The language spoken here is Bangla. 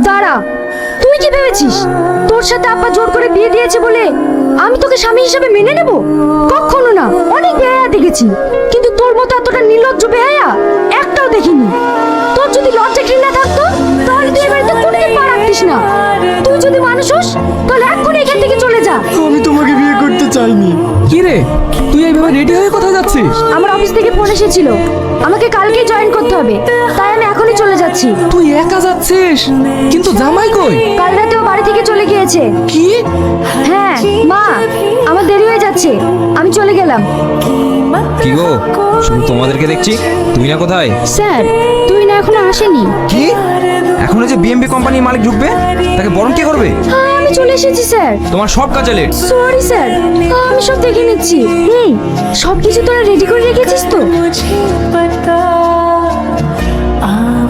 দাঁড়া, তুই কি ভেবেছিস তোর সাথে আব্বা জোর করে বিয়ে দিয়েছে বলে আমি তোকে স্বামী হিসেবে মেনে নেব? কখনো না। অনেক বেহায়া দেখেছি, কিন্তু তোর মতো এতটা নির্লজ্জ বেহায়া একটাও দেখিনি। তোর যদি লজ্জা ঘৃণা থাকতো তাহলে তুই এবারে তো কোনোদিন পা রাখতিস না। তুই যদি মানুষ হোস তাহলে এক্ষুনি এখান থেকে চলে যা। আমি তোমাকে বিয়ে করতে চাইনি। কি রে, তুই এইভাবে রেডি হয়ে কোথায় যাচ্ছিস? আমার অফিস থেকে ফোন এসেছিল, আমাকে কালকেই জয়েন করতে হবে, তাই আমি এখনই চলে যাচ্ছি। তুই একা যাচ্ছিস? কিন্তু জামাই কই? কাল রাতেও বাড়ি থেকে চলে গিয়েছে। কি? হ্যাঁ মা, আমার দেরি হয়ে যাচ্ছে, আমি চলে গেলাম। কি গো, শুধু তোমাদেরকে দেখছি, তুমি না কোথায়? স্যার, তুই না এখনো আসেনি। কি? এখন যে বিএমবি কোম্পানির মালিক ঢুকবে, তাকে বরণ কে করবে? হ্যাঁ, আমি চলে এসেছি স্যার। তোমার সব কাজে লেট। সরি স্যার, আমি সব দেখে নিচ্ছি। এই সব কিছু তোরা রেডি করে রেখেছিস তো?